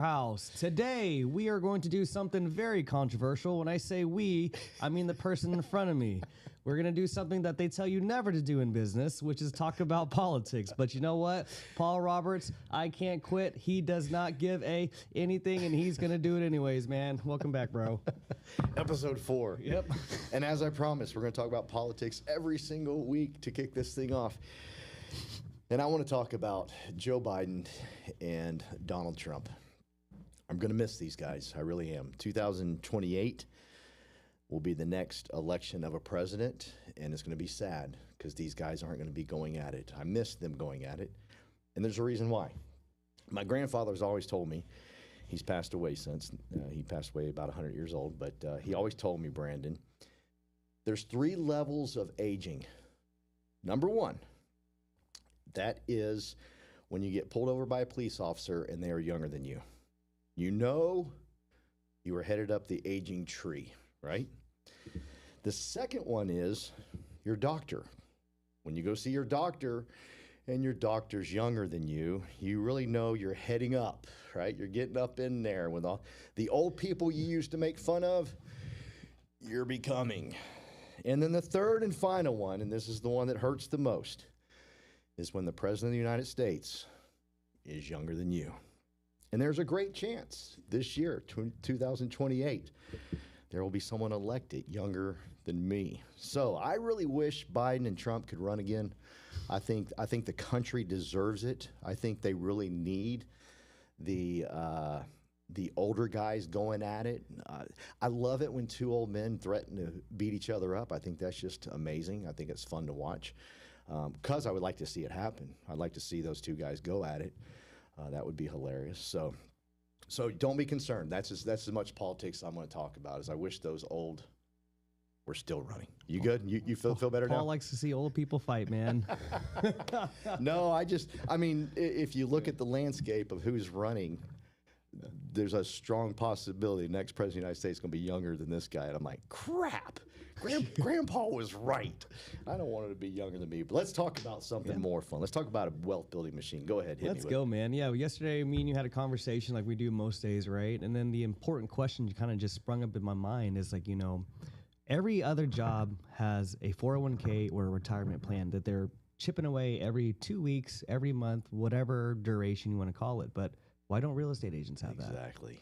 House. Today, we are going to do something very controversial. When I say we, I mean the person in front of me. We're going to do something that they tell you never to do in business, which is talk about politics. But you know what? Paul Roberts, I can't quit. He does not give anything, and he's going to do it anyways, man. Welcome back, bro. Episode 4. Yep. And as I promised, we're going to talk about politics every single week to kick this thing off. And I want to talk about Joe Biden and Donald Trump. I'm going to miss these guys. I really am. 2028 will be the next election of a president, and it's going to be sad because these guys aren't going to be going at it. I miss them going at it, and there's a reason why. My grandfather's always told me, he's passed away since, he passed away about 100 years old, but he always told me, Brandon, there's 3 levels of aging. Number 1, that is when you get pulled over by a police officer and they are younger than you. You know you are headed up the aging tree, right? The second one is your doctor. When you go see your doctor and your doctor's younger than you, you really know you're heading up, right? You're getting up in there with all the old people you used to make fun of, you're becoming. And then the third and final one, and this is the one that hurts the most, is when the President of the United States is younger than you. And there's a great chance this year, 2028, there will be someone elected younger than me. So I really wish Biden and Trump could run again. I think the country deserves it. I think they really need the older guys going at it. I love it when 2 old men threaten to beat each other up. I think that's just amazing. I think it's fun to watch because I would like to see it happen. I'd like to see those 2 guys go at it. That would be hilarious. So don't be concerned. That's as much politics I'm going to talk about as I wish those old were still running. You good? You feel better now? Paul likes to see old people fight, man. No, I mean, if you look at the landscape of who's running, there's a strong possibility the next president of the United States is going to be younger than this guy. And I'm like, crap. Grandpa was right. I don't want him to be younger than me. But let's talk about something more fun. Let's talk about a wealth-building machine. Go ahead. Let's go, man. Yeah, yesterday, me and you had a conversation like we do most days, right? And then the important question kind of just sprung up in my mind is like, every other job has a 401k or a retirement plan that they're chipping away every 2 weeks, every month, whatever duration you want to call it. But why don't real estate agents have that? Exactly.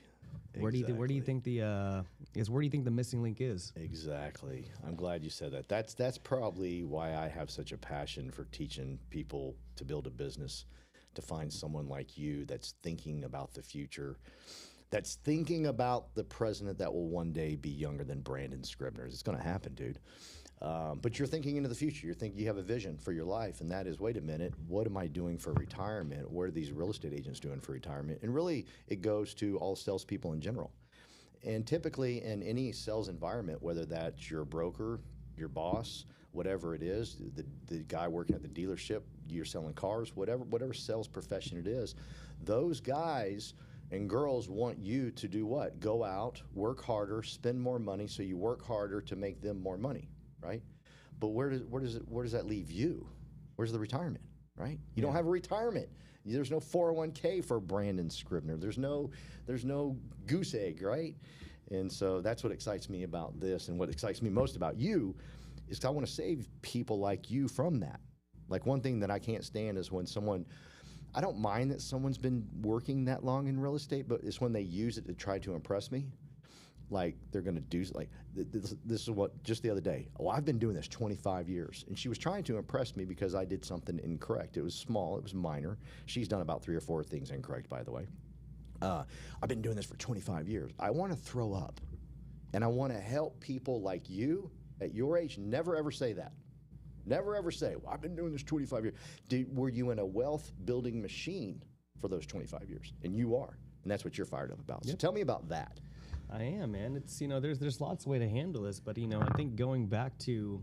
Where do you think the missing link is? Exactly. I'm glad you said that. That's probably why I have such a passion for teaching people to build a business, to find someone like you that's thinking about the future, that's thinking about the president that will one day be younger than Brandon Scribner's. It's going to happen, dude. But you're thinking into the future. You have a vision for your life, and that is, wait a minute, what am I doing for retirement? What are these real estate agents doing for retirement? And really, it goes to all salespeople in general. And typically, in any sales environment, whether that's your broker, your boss, whatever it is, the guy working at the dealership, you're selling cars, whatever sales profession it is, those guys and girls want you to do what? Go out, work harder, spend more money, so you work harder to make them more money. Right, but where does that leave you? Where's the retirement? Right, you don't have a retirement. There's no 401k for Brandon Scribner. There's no goose egg, right? And so that's what excites me about this, and what excites me most about you is I want to save people like you from that. Like, one thing that I can't stand is when someone, I don't mind that someone's been working that long in real estate, but it's when they use it to try to impress me. Like, they're going to do, like, this is what, just the other day, I've been doing this 25 years. And she was trying to impress me because I did something incorrect. It was small. It was minor. She's done about 3 or 4 things incorrect, by the way. I've been doing this for 25 years. I want to throw up. And I want to help people like you at your age. Never, ever say that. Never, ever say, well, I've been doing this 25 years. Were you in a wealth-building machine for those 25 years? And you are. And that's what you're fired up about. Yep. So tell me about that. I am, man. It's, there's lots of way to handle this, but, I think going back to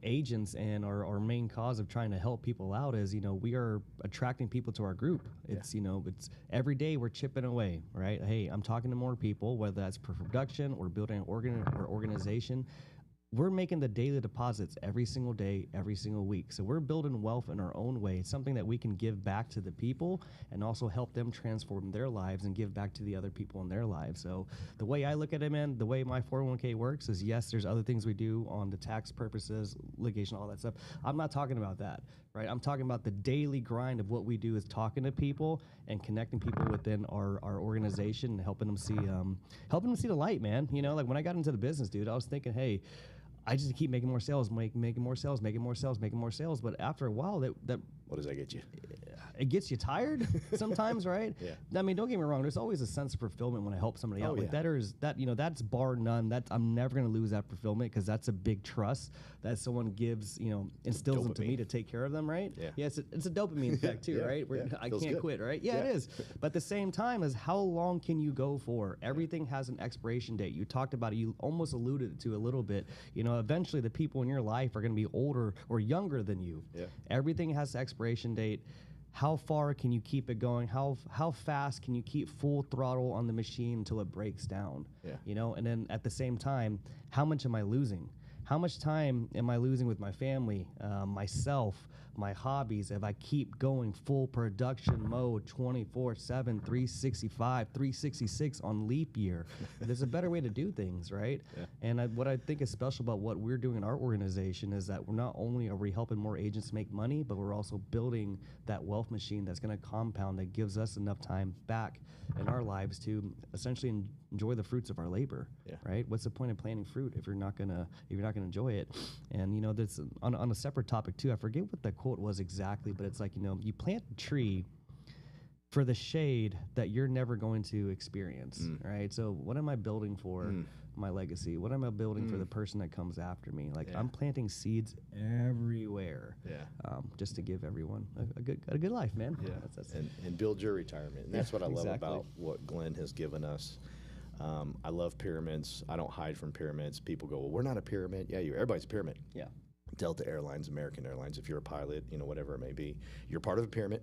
agents and our main cause of trying to help people out is, we are attracting people to our group. It's, it's every day we're chipping away, right? Hey, I'm talking to more people, whether that's for production or building an organization. we're making the daily deposits every single day, every single week. So we're building wealth in our own way. It's something that we can give back to the people and also help them transform their lives and give back to the other people in their lives. So the way I look at it, man, the way my 401k works is, yes, there's other things we do on the tax purposes, litigation, all that stuff. I'm not talking about that, right? I'm talking about the daily grind of what we do is talking to people and connecting people within our organization and helping them see the light, man. You know, like when I got into the business, dude, I was thinking, hey, I just keep making more sales, making more sales, making more sales, making more sales. But after a while, that what does that get you? It gets you tired sometimes, right? Yeah. I mean, don't get me wrong. There's always a sense of fulfillment when I help somebody out. Yeah. Like that's bar none. I'm never going to lose that fulfillment because that's a big trust that someone gives, instills into me to take care of them, right? Yeah. It's a dopamine effect too, right? I can't quit, right? Yeah, it is. But at the same time, is how long can you go for? Everything has an expiration date. You talked about it. You almost alluded to a little bit. Eventually the people in your life are going to be older or younger than you. Yeah. Everything has an expiration date. How far can you keep it going? How fast can you keep full throttle on the machine until it breaks down? Yeah. And then at the same time, how much am I losing? How much time am I losing with my family, myself, my hobbies, if I keep going full production mode 24/7, 365, 366 on leap year? There's a better way to do things, right? Yeah. And what I think is special about what we're doing in our organization is that we're not only are we helping more agents make money, but we're also building that wealth machine that's going to compound, that gives us enough time back in our lives to essentially enjoy the fruits of our labor. Yeah. Right? What's the point of planting fruit if you're not gonna enjoy it? And there's on a separate topic too. I forget what the quote was exactly, but it's like, you plant a tree for the shade that you're never going to experience, right? So what am I building for my legacy? What am I building for the person that comes after me? Like I'm planting seeds everywhere, just to give everyone a good life, man. Yeah, that's and build your retirement. And that's what I love exactly. about what Glenn has given us. I love pyramids. I don't hide from pyramids. People go, well, we're not a pyramid. Yeah, everybody's a pyramid. Yeah. Delta Airlines, American Airlines, if you're a pilot, whatever it may be, you're part of a pyramid.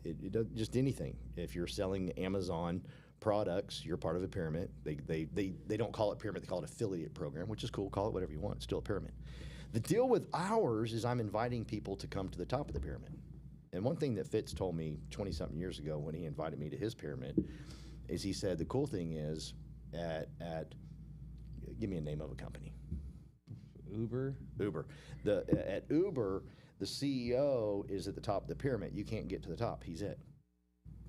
It does just anything. If you're selling Amazon products, you're part of a pyramid. They don't call it pyramid, they call it affiliate program, which is cool. Call it whatever you want. It's still a pyramid. The deal with ours is I'm inviting people to come to the top of the pyramid. And one thing that Fitz told me 20-something years ago when he invited me to his pyramid is he said, the cool thing is give me a name of a company. Uber. At Uber, the CEO is at the top of the pyramid. You can't get to the top. He's it.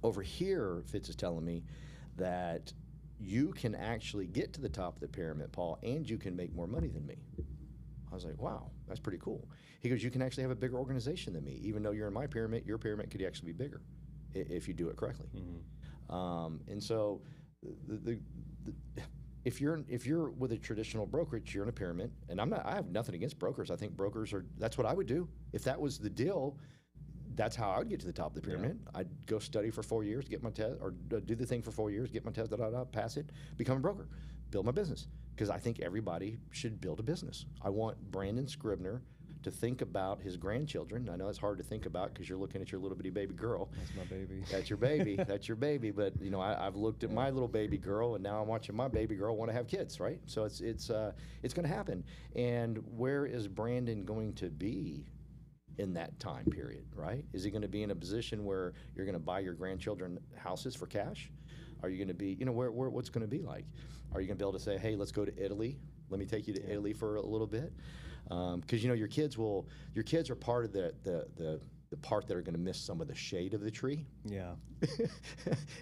Over here, Fitz is telling me that you can actually get to the top of the pyramid, Paul, and you can make more money than me. I was like, wow, that's pretty cool. He goes, you can actually have a bigger organization than me. Even though you're in my pyramid, your pyramid could actually be bigger if you do it correctly. And so if you're with a traditional brokerage, you're in a pyramid. And I have nothing against brokers. I think brokers that's what I would do. If that was the deal, that's how I would get to the top of the pyramid. Yeah. I'd go study for 4 years, get my test, or do the thing for 4 years, get my test, pass it, become a broker, build my business. Because I think everybody should build a business. I want Brandon Scribner to think about his grandchildren. I know it's hard to think about because you're looking at your little bitty baby girl. That's my baby. That's your baby. That's your baby. But I've looked at my little baby girl, and now I'm watching my baby girl want to have kids, right? So it's going to happen. And where is Brandon going to be in that time period, right? Is he going to be in a position where you're going to buy your grandchildren houses for cash? Are you going to be, what's going to be like? Are you going to be able to say, hey, let's go to Italy? Let me take you to Italy for a little bit. Because your kids are part of the part that are going to miss some of the shade of the tree. Yeah.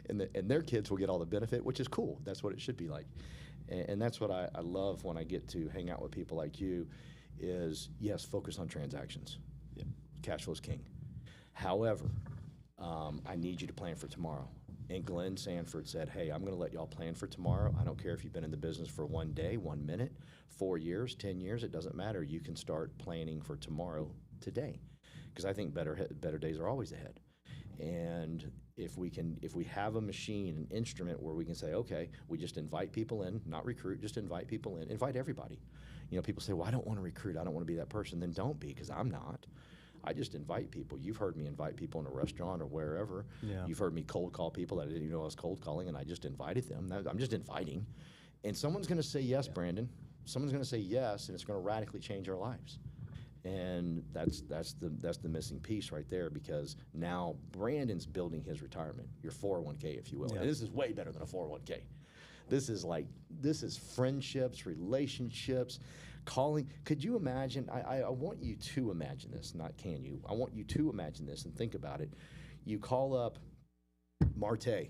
and their kids will get all the benefit, which is cool. That's what it should be like. And that's what I love when I get to hang out with people like you is, yes, focus on transactions. Yeah. Cash flow is king. However, I need you to plan for tomorrow. And Glenn Sanford said, hey, I'm going to let y'all plan for tomorrow. I don't care if you've been in the business for 1 day, 1 minute, 4 years, 10 years. It doesn't matter. You can start planning for tomorrow today. Because I think better days are always ahead. And if we have a machine, an instrument where we can say, okay, we just invite people in, not recruit, just invite people in, invite everybody. People say, well, I don't want to recruit. I don't want to be that person. Then don't be, because I'm not. I just invite people. You've heard me invite people in a restaurant or wherever. Yeah. You've heard me cold call people that I didn't even know I was cold calling, and I just invited them. I'm just inviting. And someone's going to say yes, Brandon. someone's going to say yes, and it's going to radically change our lives. And that's the missing piece right there, because now Brandon's building his retirement, your 401k, if you will. Yeah. And this is way better than a 401k. This is friendships, relationships, calling. Could you imagine? I want you to imagine this, not can you. I want you to imagine this and think about it. You call up Marte.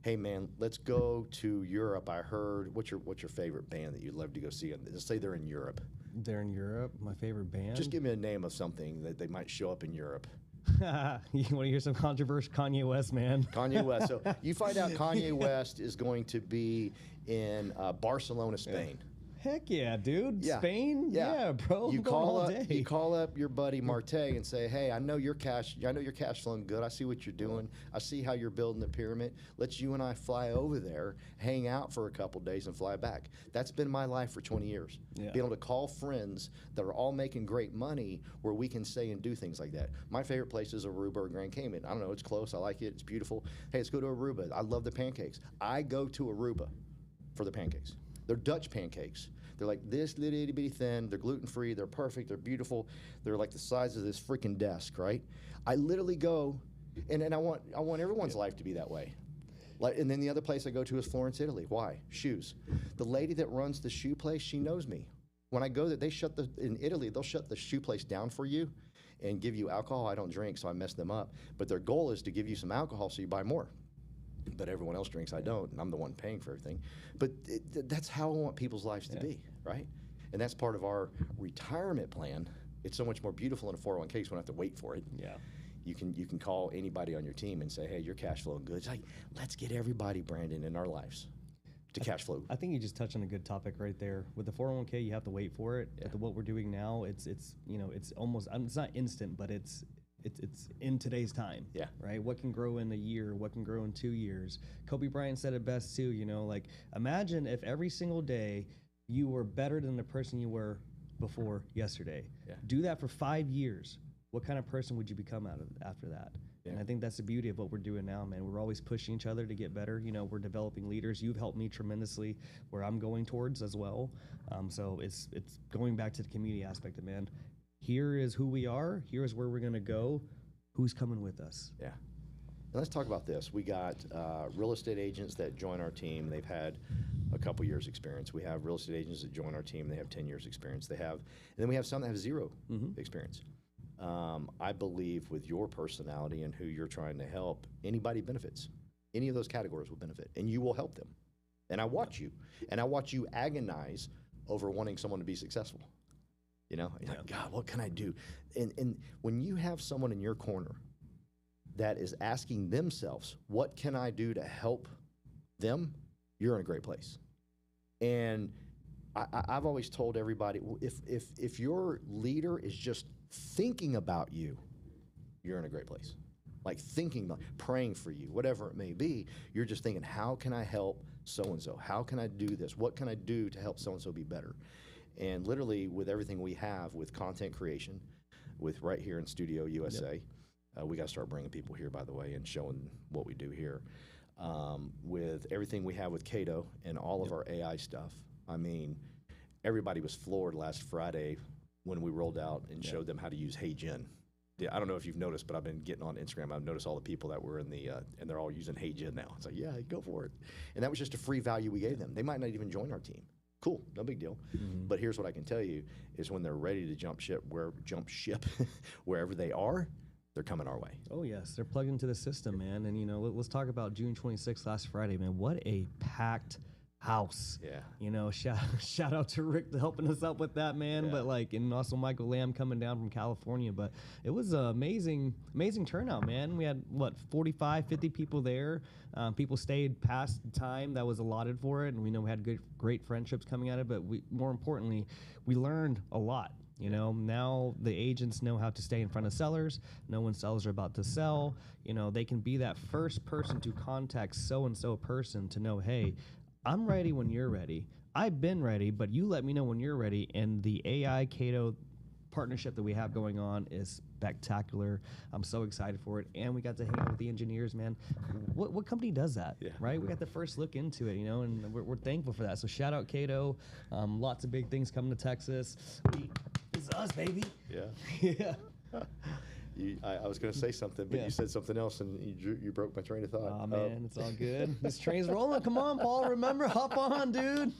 Hey man, let's go to Europe. I heard, what's your favorite band that you'd love to go see? Let's say they're in Europe. They're in Europe. My favorite band. Just give me a name of something that they might show up in Europe. You want to hear some controversial? Kanye West, man. Kanye West. So you find out Kanye West is going to be in Barcelona, Spain. Heck yeah, dude. Yeah. Spain? Yeah, bro. You I'm going all day. You call up your buddy Marte and say, "Hey, I know your cash flowing good. I see what you're doing. I see how you're building the pyramid. Let's you and I fly over there, hang out for a couple days, and fly back." That's been my life for 20 years. Yeah. Being able to call friends that are all making great money, where we can say and do things like that. My favorite place is Aruba or Grand Cayman. I don't know. It's close. I like it. It's beautiful. Hey, let's go to Aruba. I love the pancakes. I go to Aruba for the pancakes. They're Dutch pancakes. They're like this little itty bitty thin. They're gluten free. They're perfect. They're beautiful. They're like the size of this freaking desk, right? I literally go, and I want everyone's life to be that way. Like, and then the other place I go to is Florence, Italy. Why? Shoes. The lady that runs the shoe place, she knows me. When I go there, in Italy, they'll shut the shoe place down for you and give you alcohol. I don't drink, so I mess them up. But their goal is to give you some alcohol so you buy more. But everyone else drinks, I don't, and I'm the one paying for everything. But that's how I want people's lives to be, right? And that's part of our retirement plan. It's so much more beautiful in a 401k, so we don't have to wait for it. Yeah. You can call anybody on your team and say, "Hey, your cash flowing good." It's like, let's get everybody, Brandon, in our lives to cash flow. I think you just touched on a good topic right there. With the 401k, you have to wait for it. Yeah. But what we're doing now, it's almost, it's not instant, but it's in today's time. Yeah. Right. What can grow in a year? What can grow in 2 years? Kobe Bryant said it best too. Like, imagine if every single day you were better than the person you were before yesterday. Yeah. Do that for 5 years. What kind of person would you become after that? Yeah. And I think that's the beauty of what we're doing now, man. We're always pushing each other to get better. We're developing leaders. You've helped me tremendously where I'm going towards as well. So it's going back to the community aspect of, man, here is who we are. Here is where we're going to go. Who's coming with us? Yeah. And let's talk about this. We got real estate agents that join our team. They've had a couple years experience. We have real estate agents that join our team. They have 10 years experience. And then we have some that have zero experience. I believe with your personality and who you're trying to help, anybody benefits. Any of those categories will benefit, and you will help them. And I watch you, and I watch you agonize over wanting someone to be successful. You're like, God, what can I do? And when you have someone in your corner that is asking themselves, what can I do to help them? You're in a great place. And I've always told everybody, if your leader is just thinking about you, you're in a great place. Like thinking, praying for you, whatever it may be, you're just thinking, how can I help so-and-so? How can I do this? What can I do to help so-and-so be better? And literally with everything we have with content creation, with right here in Studio USA, we got to start bringing people here, by the way, and showing what we do here. With everything we have with Cato and all of our AI stuff, I mean, everybody was floored last Friday when we rolled out and showed them how to use HeyGen. Yeah, I don't know if you've noticed, but I've been getting on Instagram. I've noticed all the people that were in the, and they're all using HeyGen now. It's like, yeah, go for it. And that was just a free value we gave them. They might not even join our team. Cool, no big deal. But here's what I can tell you is when they're ready to jump ship wherever they are, they're coming our way. Oh yes, they're plugged into the system, man. And let's talk about June 26th, last Friday, man. What a packed house. Yeah. Shout out to Rick for helping us out with that, man. Yeah. But and also Michael Lamb coming down from California. But it was an amazing turnout, man. We had 45, 50 people there. People stayed past the time that was allotted for it, and we know we had great friendships coming out of it. But more importantly, we learned a lot. Now the agents know how to stay in front of sellers. Know when sellers are about to sell. They can be that first person to contact so-and-so person to know, hey, I'm ready when you're ready. I've been ready, but you let me know when you're ready. And the AI Cato partnership that we have going on is spectacular. I'm so excited for it, and we got to hang out with the engineers, man. What company does that, right? We got the first look into it, you know, and we're thankful for that. So shout out Cato. Lots of big things coming to Texas. It's us, baby. Yeah. I was going to say something, but you said something else, and you broke my train of thought. Oh, man, it's all good. This train's rolling. Come on, Paul. Remember, hop on, dude.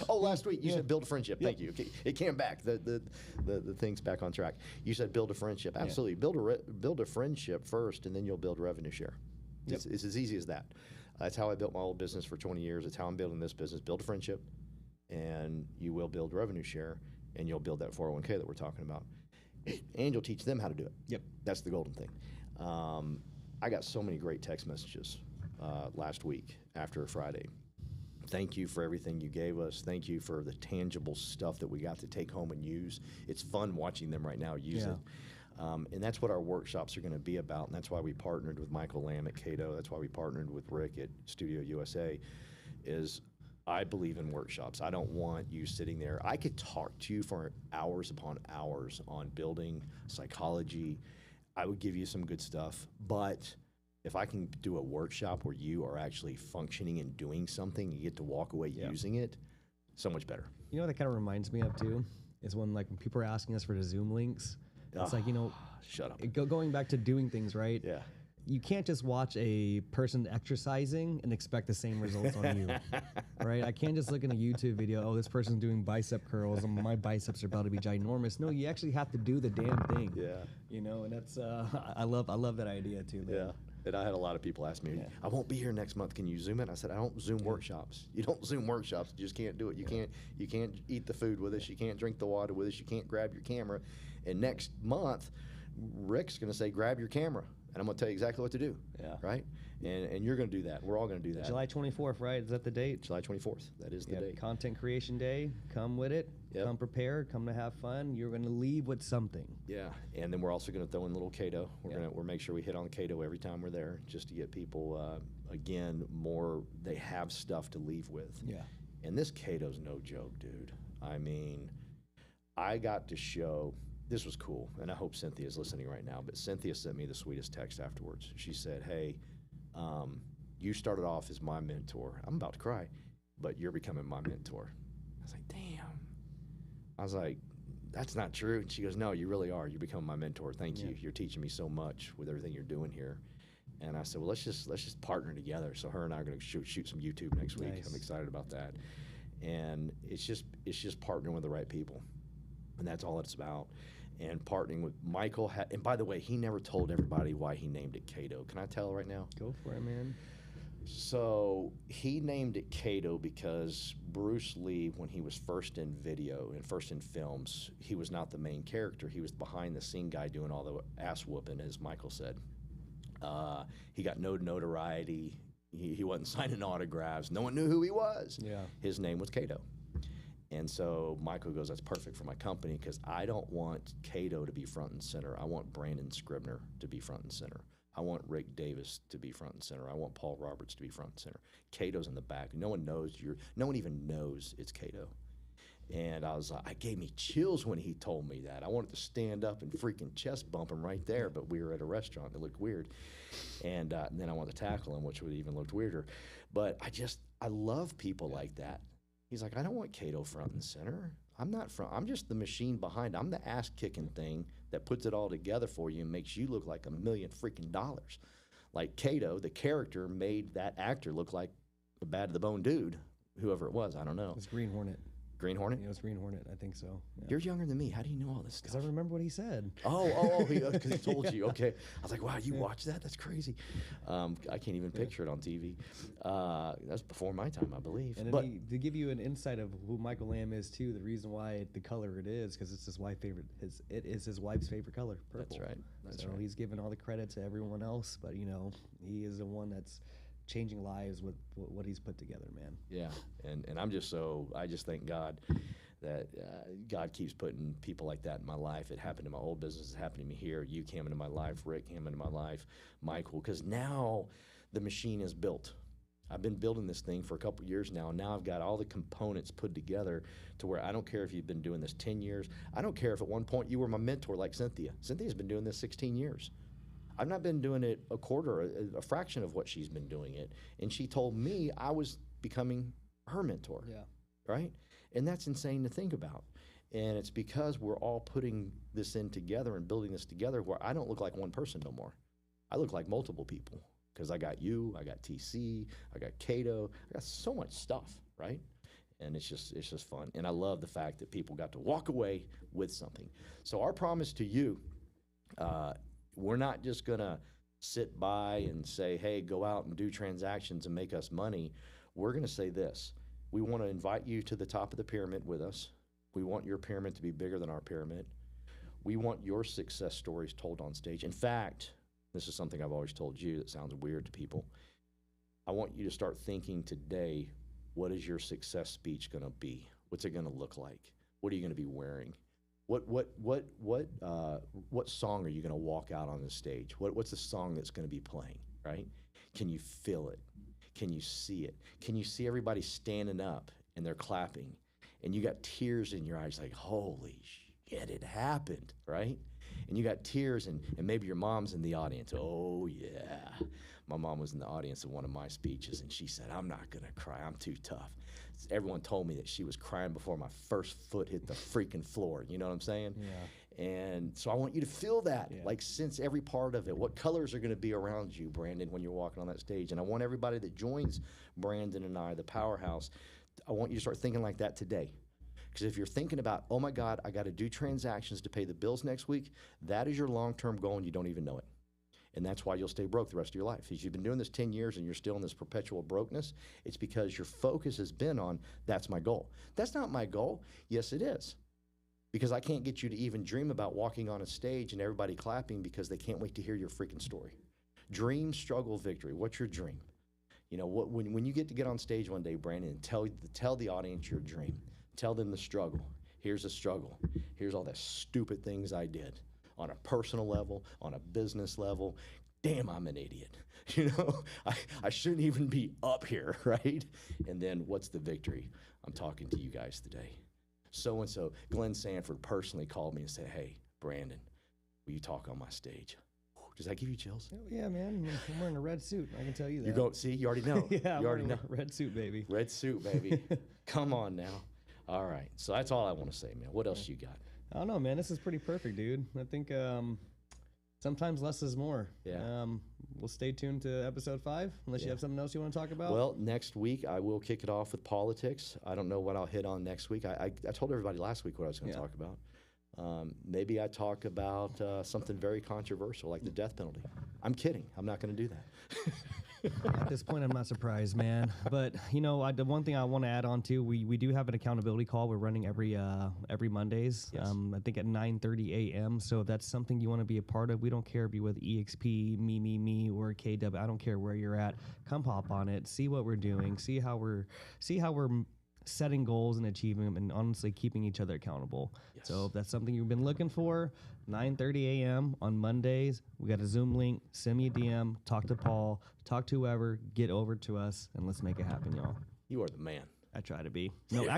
Last week you said build a friendship. Thank you. Okay. It came back. The thing's back on track. You said build a friendship. Absolutely. Build a friendship first, and then you'll build revenue share. It's as easy as that. That's how I built my old business for 20 years. It's how I'm building this business. Build a friendship, and you will build revenue share, and you'll build that 401k that we're talking about. And you'll teach them how to do it. Yep. That's the golden thing. I got so many great text messages last week after Friday. Thank you for everything you gave us. Thank you for the tangible stuff that we got to take home and use. It's fun watching them right now use it. And that's what our workshops are going to be about. And that's why we partnered with Michael Lamb at Cato. That's why we partnered with Rick at Studio USA is I believe in workshops. I don't want you sitting there. I could talk to you for hours upon hours on building, psychology. I would give you some good stuff. But if I can do a workshop where you are actually functioning and doing something, you get to walk away using it, so much better. You know what that kind of reminds me of, too? Is when people are asking us for the Zoom links. It's like, you know, shut up. Going back to doing things, right? Yeah. You can't just watch a person exercising and expect the same results on you, right? I can't just look in a YouTube video, oh, this person's doing bicep curls and my biceps are about to be ginormous. No, you actually have to do the damn thing. Yeah. You know, and that's, I love that idea too, man. Yeah. And I had a lot of people ask me, I won't be here next month. Can you Zoom it? I said, I don't Zoom workshops. You don't Zoom workshops. You just can't do it. You can't eat the food with us. You can't drink the water with us. You can't grab your camera. And next month, Rick's going to say, grab your camera. And I'm going to tell you exactly what to do. Yeah. Right? And you're going to do that. We're all going to do that. July 24th, right? Is that the date? July 24th. That is the date. Content Creation Day. Come with it. Come prepared. Come to have fun. You're going to leave with something. Yeah. And then we're also going to throw in a little Cato. We'll make sure we hit on Cato every time we're there just to get people, again, more, they have stuff to leave with. Yeah. And this Cato's no joke, dude. I mean, I got to show... This was cool, and I hope Cynthia's listening right now, but Cynthia sent me the sweetest text afterwards. She said, hey, you started off as my mentor. I'm about to cry, but you're becoming my mentor. I was like, damn. I was like, that's not true. And she goes, no, you really are. You become my mentor. Thank you. You're teaching me so much with everything you're doing here. And I said, well, let's just partner together. So her and I are going to shoot some YouTube next week. I'm excited about that. And it's just partnering with the right people. And that's all it's about. And partnering with Michael. And by the way, he never told everybody why he named it Cato. Can I tell right now? Go for it, man. So he named it Cato because Bruce Lee, when he was first in video and first in films, he was not the main character. He was the behind-the-scene guy doing all the ass whooping, as Michael said. He got no notoriety. He wasn't signing autographs. No one knew who he was. Yeah. His name was Cato. And so Michael goes, that's perfect for my company because I don't want Cato to be front and center. I want Brandon Scribner to be front and center. I want Rick Davis to be front and center. I want Paul Roberts to be front and center. Cato's in the back. No one knows no one even knows it's Cato. And I was like, it gave me chills when he told me that. I wanted to stand up and freaking chest bump him right there, but we were at a restaurant. It looked weird. And then I wanted to tackle him, which would even looked weirder. But I love people like that. He's like, I don't want Cato front and center. I'm just the machine behind. I'm the ass-kicking thing that puts it all together for you and makes you look like $1 million freaking dollars. Like Cato, the character, made that actor look like a bad-to-the-bone dude, whoever it was. I don't know. It's Green Hornet. Green Hornet? Yeah, it was Green Hornet. I think so. Yeah. You're younger than me. How do you know all this stuff? Because I remember what he said. Because he told you. Okay. I was like, wow, you watched that? That's crazy. I can't even picture it on TV. That's before my time, I believe. And then to give you an insight of who Michael Lamb is, too, the reason why the color it is, because it's it is his wife's favorite color, purple. That's right. He's giving all the credit to everyone else, but, he is the one that's changing lives with what he's put together, man. Yeah, and I just thank God that God keeps putting people like that in my life. It happened in my old business. It happened to me here. You came into my life. Rick came into my life. Michael, because now the machine is built. I've been building this thing for a couple years now, and now I've got all the components put together to where I don't care if you've been doing this 10 years. I don't care if at one point you were my mentor like Cynthia. Cynthia's been doing this 16 years. I've not been doing it a quarter, a fraction of what she's been doing it. And she told me I was becoming her mentor. Yeah. Right? And that's insane to think about. And it's because we're all putting this in together and building this together where I don't look like one person no more. I look like multiple people because I got you, I got TC, I got Cato, I got so much stuff, right? And it's just fun. And I love the fact that people got to walk away with something. So our promise to you, we're not just gonna sit by and say, hey, go out and do transactions and make us money. We're gonna say this. We wanna invite you to the top of the pyramid with us. We want your pyramid to be bigger than our pyramid. We want your success stories told on stage. In fact, this is something I've always told you that sounds weird to people. I want you to start thinking today, what is your success speech gonna be? What's it gonna look like? What are you gonna be wearing? What song are you gonna walk out on the stage? What's the song that's gonna be playing, right? Can you feel it? Can you see it? Can you see everybody standing up and they're clapping and you got tears in your eyes like, holy shit, it happened, right? And you got tears and maybe your mom's in the audience. Oh yeah. My mom was in the audience of one of my speeches and she said, I'm not gonna cry, I'm too tough. Everyone told me that she was crying before my first foot hit the freaking floor. You know what I'm saying? Yeah. And so I want you to feel that, like sense every part of it. What colors are going to be around you, Brandon, when you're walking on that stage? And I want everybody that joins Brandon and I, the Powerhouse, I want you to start thinking like that today. Because if you're thinking about, oh my God, I got to do transactions to pay the bills next week, that is your long-term goal and you don't even know it. And that's why you'll stay broke the rest of your life. If you've been doing this 10 years and you're still in this perpetual brokenness, it's because your focus has been on, that's my goal. That's not my goal. Yes, it is. Because I can't get you to even dream about walking on a stage and everybody clapping because they can't wait to hear your freaking story. Dream, struggle, victory. What's your dream? You know, when you get on stage one day, Brandon, and tell the audience your dream. Tell them the struggle. Here's the struggle. Here's all the stupid things I did. On a personal level, on a business level, damn, I'm an idiot. You know, I shouldn't even be up here, right? And then what's the victory? I'm talking to you guys today. So-and-so, Glenn Sanford personally called me and said, hey, Brandon, will you talk on my stage? Does that give you chills? Oh, yeah, man. I'm wearing a red suit. I can tell you that. You go, see, you already know. Yeah, you already know. Red suit, baby. Red suit, baby. Come on now. All right. So that's all I want to say, man. What else you got? I don't know, man. This is pretty perfect, dude. I think sometimes less is more. Yeah. We'll stay tuned to episode 5, unless you have something else you want to talk about. Well, next week I will kick it off with politics. I don't know what I'll hit on next week. I told everybody last week what I was going to talk about. Maybe I talk about something very controversial, like the death penalty. I'm kidding. I'm not going to do that. At this point, I'm not surprised, man. But you know, the one thing I want to add on to, we do have an accountability call. We're running every Mondays. Yes. I think at 9:30 a.m. So if that's something you want to be a part of, we don't care if you're with EXP, me, or KW. I don't care where you're at. Come hop on it. See what we're doing. See how we're setting goals and achieving them, and honestly keeping each other accountable. Yes. So if that's something you've been looking for, 9:30 a.m. on Mondays, we got a Zoom link. Send me a DM. Talk to Paul. Talk to whoever. Get over to us, and let's make it happen, y'all. You are the man. I try to be. No, actually.